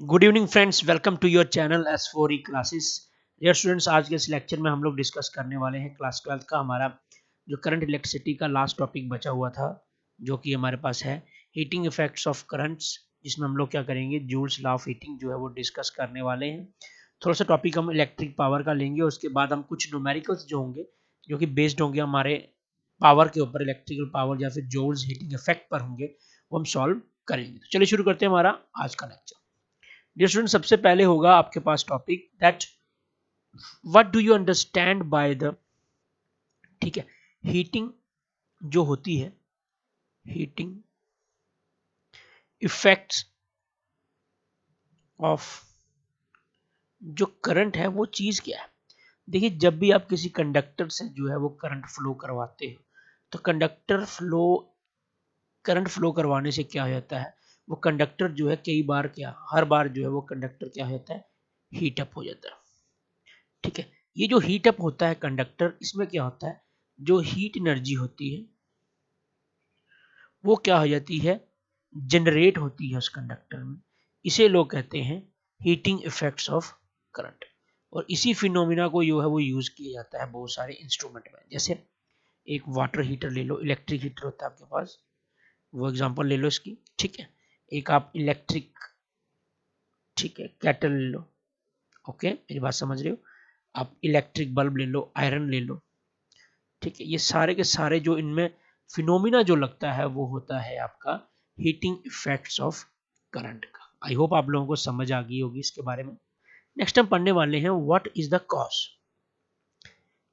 Good evening friends, welcome to your channel S4E classes. Dear students, आज के इस lecture में हम लोग डिस्कस करने वाले हैं क्लास 12 का हमारा जो करंट इलेक्ट्रिसिटी का लास्ट टॉपिक बचा हुआ था, जो कि हमारे पास है हीटिंग इफेक्ट्स ऑफ करंट्स, जिसमें हम लोग क्या करेंगे, जूल्स लॉ ऑफ हीटिंग जो है वो डिस्कस करने वाले हैं। थोड़ा सा टॉपिक हम इलेक्ट्रिक पावर का लेंगे, उसके बाद हम कुछ न्यूमेरिकल्स जो होंगे जो कि बेस्ड होंगे हमारे पावर के ऊपर, इलेक्ट्रिकल पावर या फिर जूल्स हीटिंग इफेक्ट पर होंगे, वो हम सॉल्व करेंगे। तो चलिए शुरू करते हैं हमारा आज का लेक्चर। डियर स्टूडेंट, सबसे पहले होगा आपके पास topic that what do you understand by the, ठीक है, हीटिंग जो होती है, हीटिंग इफेक्ट्स ऑफ जो करंट है वो चीज क्या है। देखिए, जब भी आप किसी कंडक्टर से जो है वो करंट फ्लो करवाते हो, तो करंट फ्लो करवाने से क्या हो जाता है, वो कंडक्टर जो है कई बार क्या, हर बार जो है वो कंडक्टर क्या होता है, हीट अप हो जाता है। ठीक है, ये जो हीट अप होता है कंडक्टर, इसमें क्या होता है, जो हीट एनर्जी होती है वो क्या हो जाती है, जनरेट होती है उस कंडक्टर में। इसे लोग कहते हैं हीटिंग इफेक्ट्स ऑफ करंट। और इसी फिनोमिना को जो है वो यूज किया जाता है बहुत सारे इंस्ट्रूमेंट में। जैसे एक वाटर हीटर ले लो, इलेक्ट्रिक हीटर होता है आपके पास, वो एग्जांपल ले लो इसकी। ठीक है, एक आप इलेक्ट्रिक, ठीक है, केटल ले लो। ओके, मेरी बात समझ रहे हो। आप इलेक्ट्रिक बल्ब ले लो, आयरन ले लो। ठीक है, ये सारे के सारे जो इनमें फिनोमिना जो लगता है वो होता है आपका हीटिंग इफेक्ट्स ऑफ करंट का। आई होप आप लोगों को समझ आ गई होगी इसके बारे में। नेक्स्ट हम पढ़ने वाले हैं व्हाट इज द कॉज,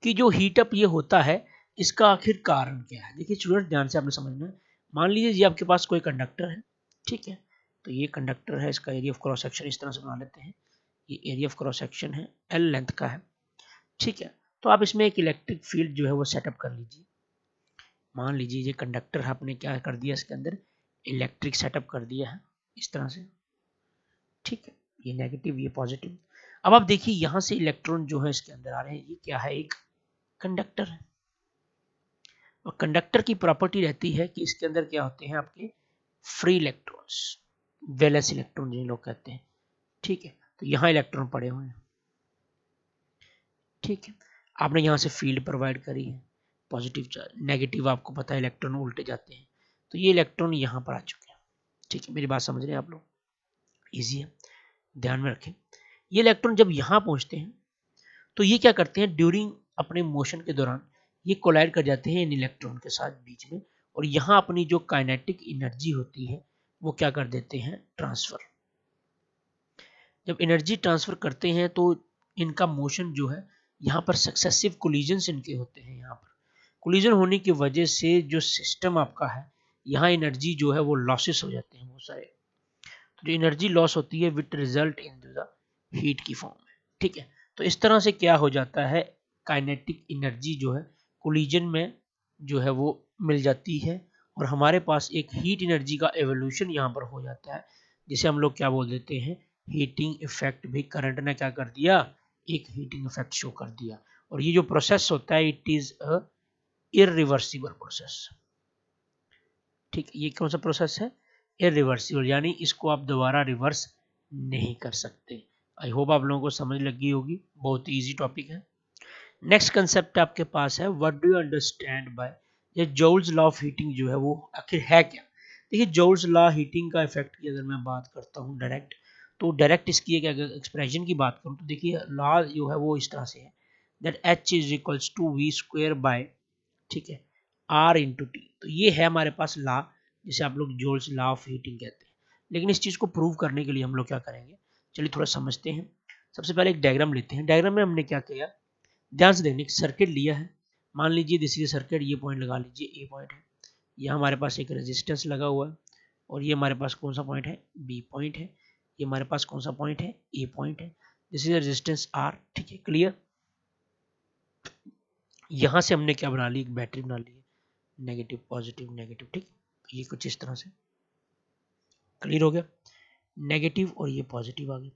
कि जो हीटअप ये होता है इसका आखिर कारण क्या है। देखिए स्टूडेंट, ध्यान से आपने समझना है। मान लीजिए ये आपके पास कोई कंडक्टर है, ठीक है, तो ये कंडक्टर है, इसका एरिया ऑफ क्रॉस सेक्शन इस तरह से बना लेते हैं। ये एरिया ऑफ क्रॉस सेक्शन है, L लेंथ का है। ठीक है, तो आप इसमें एक इलेक्ट्रिक फील्ड जो है वो सेटअप कर लीजिए। मान लीजिए ये कंडक्टर आपने क्या कर दिया, इसके अंदर इलेक्ट्रिक सेटअप कर दिया है इस तरह से। ठीक है, ये नेगेटिव, ये पॉजिटिव। अब आप देखिए यहां से इलेक्ट्रॉन जो है इसके अंदर आ रहे हैं, ये क्या है, एक कंडक्टर है। और कंडक्टर की प्रॉपर्टी रहती है कि इसके अंदर क्या होते हैं आपके फ्री इलेक्ट्रॉन्स, वैलेंस इलेक्ट्रॉन जिन्हें लोग कहते हैं। ठीक है, तो यहाँ इलेक्ट्रॉन पड़े हुए हैं। ठीक है, आपने यहाँ से फील्ड प्रोवाइड करी है, पॉजिटिव चार्ज, नेगेटिव आपको पता है इलेक्ट्रॉन उल्टे जाते हैं, तो ये इलेक्ट्रॉन यहाँ पर आ चुके हैं। ठीक है, मेरी बात समझ रहे हैं आप लोग, इजी है, ध्यान में रखें। ये इलेक्ट्रॉन जब यहाँ पहुँचते हैं तो ये क्या करते हैं, ड्यूरिंग अपने मोशन के दौरान ये कोलाइड कर जाते हैं इन इलेक्ट्रॉन के साथ बीच में, और यहाँ अपनी जो काइनेटिक एनर्जी होती है वो क्या कर देते हैं, ट्रांसफर। जब एनर्जी ट्रांसफर करते हैं तो इनका मोशन जो है, यहाँ पर सक्सेसिव कोलिजन्स इनके होते हैं। यहाँ पर कोलिजन होने की वजह से जो सिस्टम आपका है, यहाँ एनर्जी जो है वो लॉसेस हो जाते हैं बहुत सारे। तो जो एनर्जी लॉस होती है विट रिजल्ट इन द हीट की फॉर्म में। ठीक है, तो इस तरह से क्या हो जाता है, काइनेटिक एनर्जी जो है कोलिजन में जो है वो मिल जाती है, और हमारे पास एक हीट एनर्जी का एवोल्यूशन यहाँ पर हो जाता है, जिसे हम लोग क्या बोल देते हैं, हीटिंग इफेक्ट। भी करंट ने क्या कर दिया, एक हीटिंग इफेक्ट शो कर दिया। और ये जो प्रोसेस होता है, it is a irreversible process. ठीक है, ये कौन सा प्रोसेस है, इरिवर्सिबल, यानी इसको आप दोबारा रिवर्स नहीं कर सकते। आई होप आप लोगों को समझ लगी होगी, बहुत इजी टॉपिक है। नेक्स्ट कंसेप्ट आपके पास है what do you understand bye, ये जॉल्स लॉ ऑफ हीटिंग जो है वो आखिर है क्या। देखिए जॉल्स लॉ हीटिंग का इफेक्ट की अगर मैं बात करता हूँ डायरेक्ट, तो डायरेक्ट इसकी एक अगर एक्सप्रेशन की बात करूँ तो देखिए लॉ जो है वो इस तरह से है that H is equals to V square by, ठीक है, R इंटू टी। तो ये है हमारे पास लॉ, जिसे आप लोग जॉल्स लॉ ऑफ हीटिंग कहते हैं। लेकिन इस चीज को प्रूव करने के लिए हम लोग क्या करेंगे, चलिए थोड़ा समझते हैं। सबसे पहले एक डायग्राम लेते हैं। डायग्राम में हमने क्या किया, ध्यान से देखने, सर्किट लिया है। मान लीजिए दिस इज सर्किट, ये पॉइंट लगा लीजिए, ए पॉइंट है। यहाँ हमारे पास एक रेजिस्टेंस लगा हुआ है, और ये हमारे पास कौन सा पॉइंट है, बी पॉइंट है। ये हमारे पास कौन सा पॉइंट है, ए पॉइंट है। This is resistance R. ठीक है, क्लियर। यहाँ से हमने क्या बना ली, एक बैटरी बना ली है, नेगेटिव पॉजिटिव नेगेटिव। ठीक, ये कुछ इस तरह से क्लियर हो गया। नेगेटिव और ये पॉजिटिव आ गया,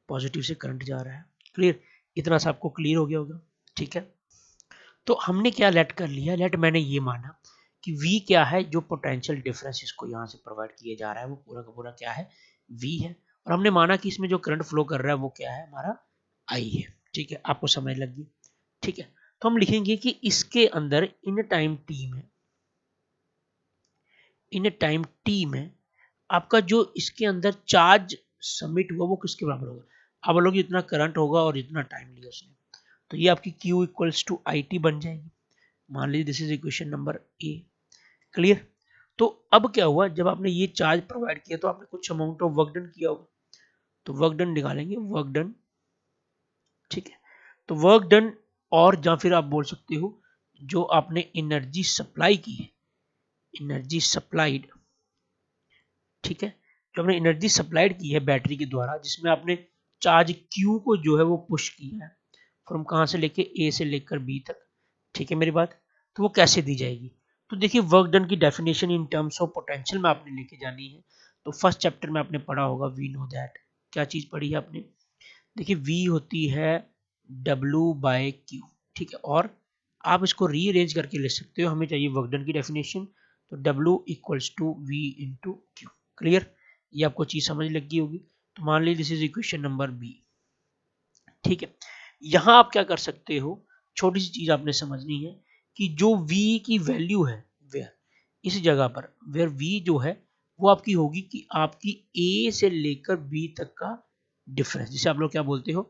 पॉजिटिव से करंट जा रहा है। क्लियर, इतना सा आपको क्लियर हो गया होगा। ठीक है, तो हमने क्या लेट कर लिया, लेट मैंने ये माना कि V क्या है, जो पोटेंशियल डिफरेंस इसको यहाँ से प्रोवाइड किया जा रहा है वो पूरा का पूरा क्या है, V है। और हमने माना कि इसमें जो करंट फ्लो कर रहा है वो क्या है, हमारा आई है। ठीक है, आपको समझ लग गई। ठीक है, तो हम लिखेंगे कि इसके अंदर इन टाइम टी में आपका जो इसके अंदर चार्ज सबमिट हुआ वो किसके बराबर होगा। अब बोलोगे इतना करंट होगा और इतना टाइम लिया उसने, तो ये आपकी Q इक्वल्स टू IT बन जाएगी। मान लीजिए this is equation number A. Clear. तो अब क्या हुआ, जब आपने ये चार्ज प्रोवाइड किया तो आपने कुछ अमाउंट ऑफ वर्क डन किया होगा, तो वर्क डन निकालेंगे, वर्क डन। ठीक है, तो वर्क डन, और या फिर आप बोल सकते हो जो आपने एनर्जी सप्लाई की है, एनर्जी सप्लाइड। ठीक है, जो आपने एनर्जी सप्लाइड की है बैटरी के द्वारा, जिसमें आपने चार्ज Q को जो है वो पुश किया है फ्रॉम कहां से लेके A से लेकर B तक। ठीक है मेरी बात, तो वो कैसे दी जाएगी। तो देखिए वर्क डन की definition in terms of potential में आपने लेके जानी है। तो फर्स्ट चैप्टर में आपने पढ़ा होगा, वी नो दैट, क्या चीज पढ़ी है आपने, देखिए V होती है W/Q। ठीक है, और आप इसको रीअरेंज करके ले सकते हो, हमें चाहिए वर्क डन की डेफिनेशन, तो W equals to V into Q। Clear, ये आपको चीज समझ लगी होगी। तो मान लीजिए this is equation number B. ठीक है, यहां आप क्या कर सकते हो, छोटी सी चीज आपने समझनी है कि जो V की वैल्यू है वेयर, इस जगह पर वेयर V जो है वो आपकी होगी कि आपकी A से लेकर B तक का डिफरेंस, जिसे आप लोग क्या बोलते हो,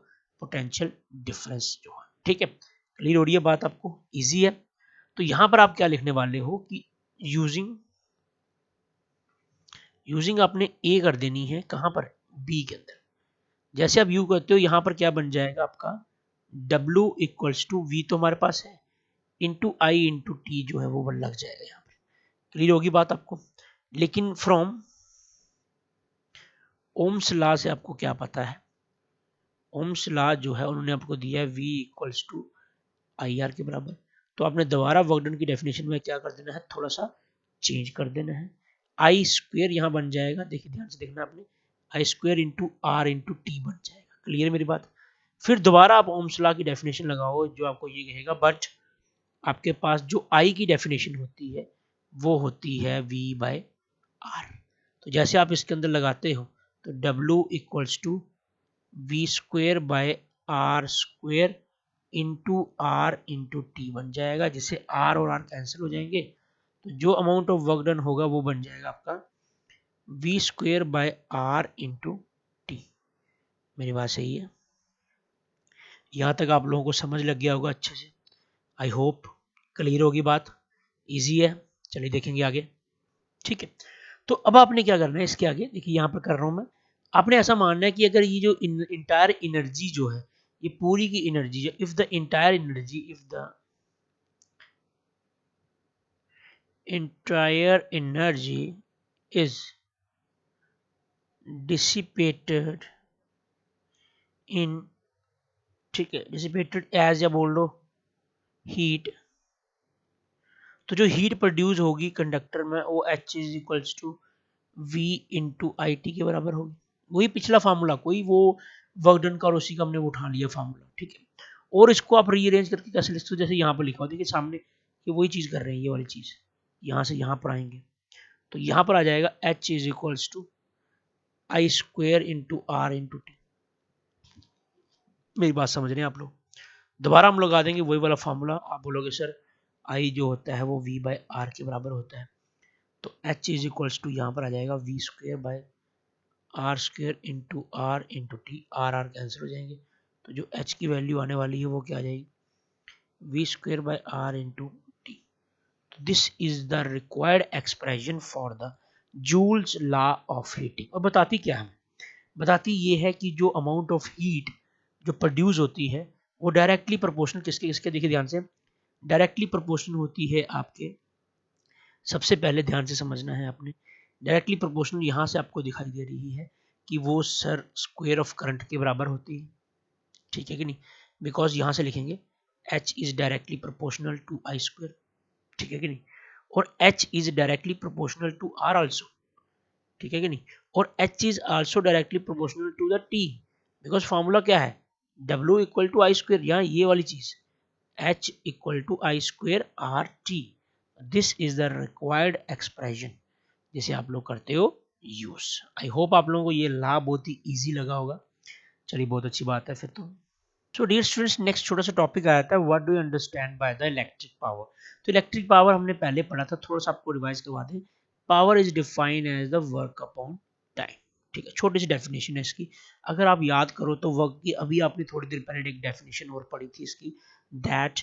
पोटेंशियल डिफरेंस जो है। ठीक है, क्लियर हो रही है बात आपको, इजी है। तो यहां पर आप क्या लिखने वाले हो कि यूजिंग आपने A कर देनी है कहां पर, B के अंदर। जैसे आप यू करते हो यहां पर क्या बन जाएगा आपका W इक्वल्स टू V तो हमारे पास है, इंटू आई इंटू टी जो है वो लग जाएगा यहाँ पर। क्लियर होगी बात आपको। लेकिन फ्रॉम ओम्स लॉ से आपको क्या पता है, ओम्स लॉ जो है उन्होंने आपको दिया है V इक्वल्स टू IR के बराबर। तो आपने दोबारा वर्क डन की डेफिनेशन में क्या कर देना है, थोड़ा सा चेंज कर देना है। आई स्क्वेयर यहाँ बन जाएगा, देखिए ध्यान से देखना आपने, I square into R into T बन जाएगा। क्लियर मेरी बात। फिर दोबारा आप ओम्स लॉ की डेफिनेशन लगाओ जो आपको ये कहेगा, बट आपके पास जो आई की डेफिनेशन होती है वो होती है V/R। तो जैसे आप इसके अंदर लगाते हो तो W equals to V²/R² into R into T बन जाएगा, जिससे R और R कैंसिल हो जाएंगे। तो जो अमाउंट ऑफ वर्क डन होगा वो बन जाएगा आपका V²/R इंटू टी। मेरी बात सही है, यहां तक आप लोगों को समझ लग गया होगा अच्छे से, आई होप क्लियर होगी बात, इजी है। चलिए देखेंगे आगे। ठीक है, तो अब आपने क्या करना है इसके आगे, देखिए यहां पर कर रहा हूं मैं, आपने ऐसा मानना है कि अगर ये जो इंटायर एनर्जी जो है, ये पूरी की एनर्जी जो, if the entire energy is dissipated इन, ठीक है, डिसिपेटेड एज, या बोल लो हीट, तो जो हीट प्रोड्यूस होगी कंडक्टर में वो H is equals to V into I T के बराबर होगी। वही पिछला फार्मूला, कोई वो वर्क डन का और उसी का हमने उठा लिया फार्मूला। ठीक है, और इसको आप रीअरेंज करके कैसे लिखते हो, जैसे यहाँ पर लिखा हो, देखिए सामने ये वही चीज कर रहे हैं, ये वाली चीज, यहाँ से यहाँ पर आएंगे तो यहाँ पर आ जाएगा H is equals to I square into R into T. मेरी बात समझ रहे हैं आप लोग। दोबारा हम लगा देंगे वही वाला फार्मूला, आप बोलोगे सर आई जो होता है वो V/R के बराबर होता है, तो H इज इक्वल्स टू यहाँ पर आ जाएगा V²/R² into R into T, R cancel हो जाएंगे, तो जो H की वैल्यू आने वाली है वो क्या आ जाएगी, V²/R into T. This is the required expression for the joules law of heating. और बताती क्या है, बताती ये है कि जो अमाउंट ऑफ हीट जो प्रोड्यूस होती है वो डायरेक्टली प्रोपोर्शनल किसके किसके, देखिए ध्यान से, डायरेक्टली प्रोपोर्शनल होती है आपके, सबसे पहले ध्यान से समझना है आपने, डायरेक्टली प्रोपोर्शनल यहां से आपको दिखाई दे रही है कि वो सर स्क्वायर ऑफ करंट के बराबर होती है। ठीक है कि नहीं, बिकॉज यहां से लिखेंगे H is directly proportional to I square. ठीक है कि नहीं, और H is directly proportional to R also. ठीक है कि नहीं, और H is also directly proportional to the T, because formula क्या है, W equal to I square, यहाँ ये वाली चीज H equal to I square R T. This is the required expression, जिसे आप लोग करते हो यूज। आई होप आप लोगों को ये लाभ बहुत ही ईजी लगा होगा। चलिए बहुत अच्छी बात है फिर तो। सो डियर स्टूडेंट्स, नेक्स्ट छोटा सा टॉपिक आया था, what do you understand by the electric power. तो इलेक्ट्रिक पावर हमने पहले पढ़ा था, थोड़ा सा आपको रिवाइज करवा दें। Power is defined as the work upon time. ठीक है, छोटी सी डेफिनेशन है इसकी। अगर आप याद करो तो वर्क की अभी आपने थोड़ी देर पहले एक डेफिनेशन और पढ़ी थी इसकी, दैट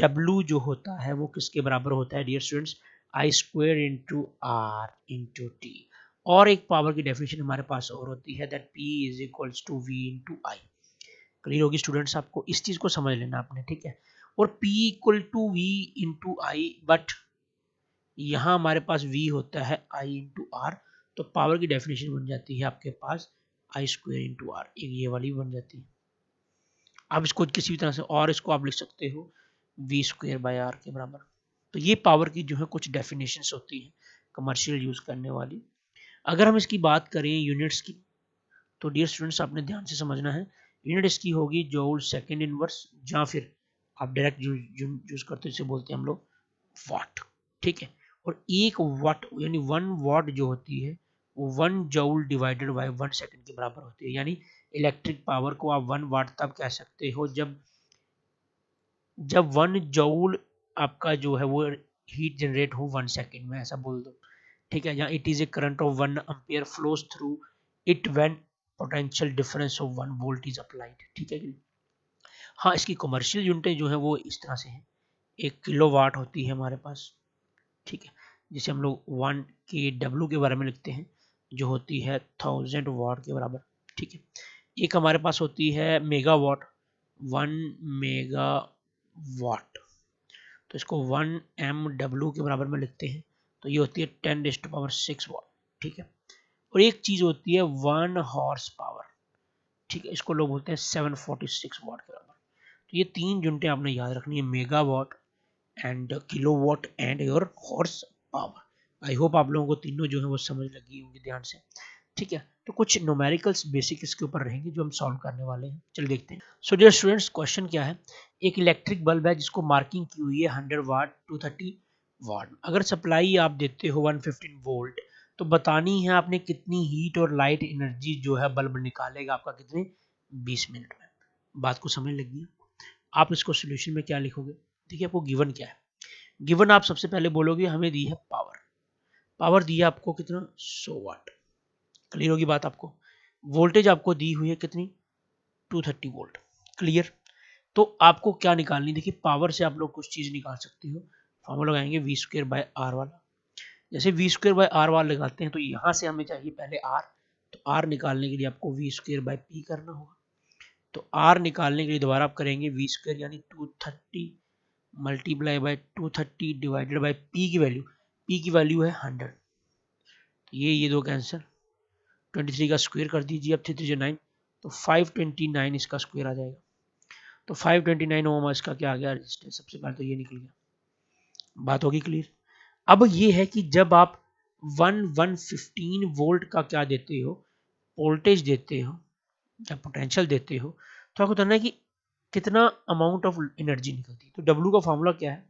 W जो होता है वो किसके बराबर होता है dear students, I square into R into T. और एक पावर की डेफिनेशन हमारे पास और होती है, that P is equals to V into I. Clear होगी स्टूडेंट्स आपको, इस चीज को समझ लेना आपने, ठीक है। और P equal to V into I, but यहाँ हमारे पास V होता है I इंटू आर, तो पावर की डेफिनेशन बन जाती है आपके पास आई स्क्वेयर इंटू आर, एक ये वाली बन जाती है। आप इसको किसी भी तरह से और इसको आप लिख सकते हो V स्क्वेयर बाय आर के बराबर। तो ये पावर की जो है कुछ डेफिनेशंस होती हैं कमर्शियल यूज करने वाली। अगर हम इसकी बात करें यूनिट्स की, तो डियर स्टूडेंट्स आपने ध्यान से समझना है, यूनिट इसकी होगी जूल सेकंड इनवर्स, या फिर आप डायरेक्ट यूज करते हैं, इसे बोलते हैं हम लोग वाट। ठीक है, और एक वाट यानी 1 वाट जो होती है वो 1 जूल डिवाइडेड बाय 1 सेकंड के बराबर होती है। यानी इलेक्ट्रिक पावर को आप 1 वाट तब कह सकते हो जब 1 जूल आपका जो है वो हीट जनरेट हो 1 सेकंड में, ऐसा बोल दो। ठीक है, यहाँ it is a current of 1 ampere flows through it when potential difference of 1 volt is applied. ठीक है कि हाँ, इसकी कमर्शियल यूनिटें जो है वो इस तरह से हैं, 1 किलोवाट होती है हमारे पास। ठीक है, जिसे हम लोग 1 kW के बारे में लिखते हैं, जो होती है 1000 वाट के बराबर। ठीक है, एक हमारे पास होती है मेगावाट, 1 मेगावाट, तो इसको 1 MW के बराबर में लिखते हैं, तो ये होती है 10⁻⁶ वाट। ठीक है, और एक चीज होती है 1 हॉर्स पावर। ठीक है, इसको लोग बोलते हैं 746 वाट के बराबर। तो ये 3 यूनिटें आपने याद रखनी है, megawatt and kilowatt and your horse power. I hope आप लोगों को तीनों जो है वो समझ लगी होंगी ध्यान से। ठीक है, तो कुछ न्यूमेरिकल्स बेसिक इसके ऊपर रहेंगे जो हम सॉल्व करने वाले हैं। चलिए देखते हैं। सो डियर स्टूडेंट्स, क्वेश्चन क्या है, एक इलेक्ट्रिक बल्ब है जिसको मार्किंग की हुई है 100 वाट 230 वाट। अगर सप्लाई आप देते हो 115 वोल्ट, तो बतानी है आपने कितनी हीट और लाइट एनर्जी जो है बल्ब निकालेगा आपका, कितने 20 मिनट में। बात को समझ लगी। आप इसको सोल्यूशन में क्या लिखोगे, देखिए आपको गिवन क्या है। गिवन आप सबसे पहले बोलोगे हमें दी है पावर, पावर दी है आपको कितना 100 वाट। क्लियर होगी बात आपको। वोल्टेज आपको दी हुई है कितनी 230 वोल्ट। क्लियर। तो आपको क्या निकालनी, देखिए पावर से आप लोग कुछ चीज निकाल सकते हो। फॉर्मूला लगाएंगे वी स्क्वायर बाय आर वाला। जैसे वी स्क्वायर बाय आर वाला लगाते हैं तो यहाँ से हमें चाहिए पहले आर, तो आर निकालने के लिए आपको वी स्क्वायर बाय पी करना होगा। तो आर निकालने के लिए दोबारा आप करेंगे वी स्क्वायर यानी 230 multiply by 230 divided by P की वैल्यू है 100। ये दो कैंसर, 23 का स्क्वायर कर दीजिए अब 339, तो 529 इसका स्क्वायर आ जाएगा। तो 529 ओम इसका क्या आ गया रेजिस्टेंस, सबसे पहले तो ये निकल गया। बात होगी क्लियर। अब ये है कि जब आप 115 वोल्ट का क्या देते हो, वोल्टेज देते हो या पोटेंशियल देते हो, तो आपको बताना है कि कितना अमाउंट ऑफ एनर्जी निकलती है। तो डब्ल्यू का फॉर्मूला क्या है,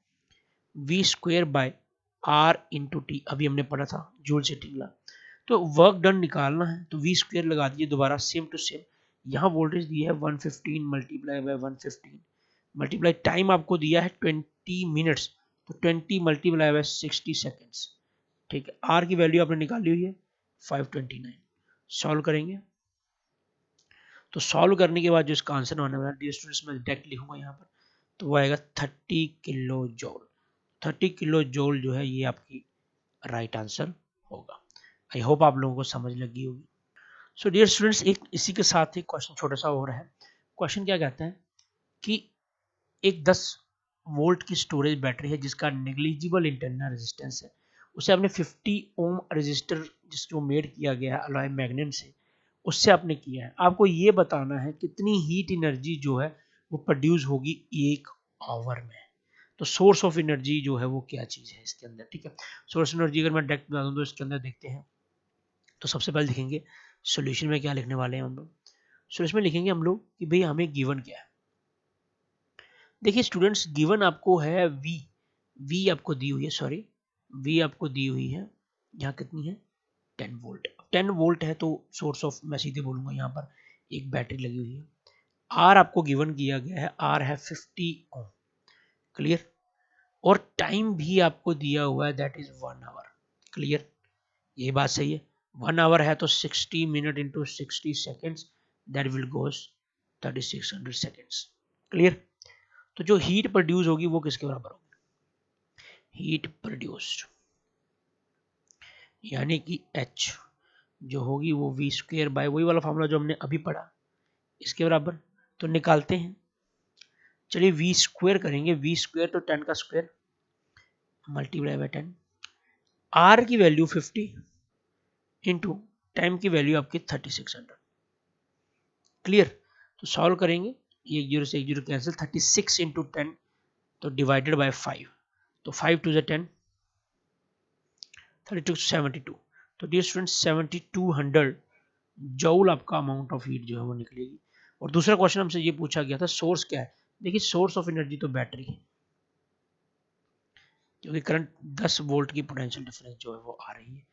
V square by R into T, अभी हमने पढ़ा था जूल सेटिंग ला। तो वर्क डन निकालना है तो वी स्क्वेयर लगा दीजिए दोबारा सेम टू सेम। यहाँ वोल्टेज दिया है 115 मल्टीप्लाई बाय 115 मल्टीप्लाई टाइम आपको दिया है 20 मिनट्स, तो 20 मल्टीप्लाई बाय 60 सेकेंड्स। ठीक है, आर की वैल्यू आपने निकाली हुई है 529। सॉल्व करेंगे तो सॉल्व करने के बाद जो इसका आंसर आने वाला है स्टूडेंट्स, मैं डायरेक्ट लिखूंगा यहाँ पर, तो वो आएगा 30 किलो जूल। 30 किलो जूल जो है ये आपकी राइट आंसर होगा। आई होप आप लोगों को समझ लगी होगी। सो डियर स्टूडेंट्स, एक इसी के साथ एक क्वेश्चन छोटा सा और है। क्वेश्चन क्या कहता है कि एक 10 वोल्ट की स्टोरेज बैटरी है जिसका नेग्लिजिबल इंटरनल रेजिस्टेंस है, उसे आपने 50 ओम रेजिस्टर जिसको मेड किया गया है अलॉय मैग्नेट से, उससे आपने किया है। आपको ये बताना है कितनी हीट एनर्जी जो है वो प्रोड्यूस होगी 1 आवर में। तो सोर्स ऑफ एनर्जी जो है वो क्या चीज है इसके अंदर। ठीक है, सोर्स एनर्जी अगर मैं डायरेक्ट बता दूं तो इसके अंदर देखते हैं। तो सबसे पहले देखेंगे सॉल्यूशन में क्या लिखने वाले हैं हम लोग। सॉल्यूशन में लिखेंगे हम लोग कि भाई हमें गिवन क्या है। देखिए स्टूडेंट्स, गिवन आपको है वी आपको दी हुई है, सॉरी वी आपको दी हुई है यहाँ कितनी है 10 वोल्ट। 10 वोल्ट है तो सोर्स ऑफ, मैं सीधे बोलूंगा यहाँ पर एक बैटरी लगी हुई है। आर आपको गिवन किया गया है, आर है 50 ओम, क्लियर। और टाइम भी आपको दिया हुआ है, दैट इज 1 आवर, क्लियर। ये बात सही है। 1 आवर है तो 60 minute into 60 seconds, that will goes 3600 seconds, clear. तो जो हीट प्रोड्यूस होगी वो किसके बराबर होगी, हीट प्रोड्यूस्ड यानी कि H जो होगी वो v स्क्वेयर बाय वही वाला फॉर्मूला जो हमने अभी पढ़ा, इसके बराबर। तो निकालते हैं, चलिए v स्क्वेयर करेंगे, v स्क्वेयर तो 10 का स्क्वेयर मल्टीप्लाई बाय 10, r की वैल्यू 50 इंटू टाइम की वैल्यू आपकी 3600, क्लियर। तो सॉल्व करेंगे, ये 0 से 1 0 कैंसिल, 36 इंटू 10 तो डिवाइडेड बाय 5, तो 5 टू 10, 32 72, तो डियर स्टूडेंट्स 7200 जूल आपका अमाउंट ऑफ हीट जो है वो निकलेगी। और दूसरा क्वेश्चन हमसे ये पूछा गया था सोर्स क्या है, देखिए सोर्स ऑफ एनर्जी तो बैटरी है, क्योंकि करंट 10 वोल्ट की पोटेंशियल डिफरेंस जो है वो आ रही है,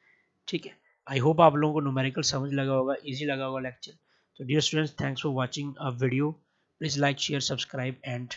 ठीक है। आई होप आप लोगों को न्यूमेरिकल समझ लगा होगा, इजी लगा होगा लेक्चर। तो dear students, thanks for watching a video, please like share subscribe and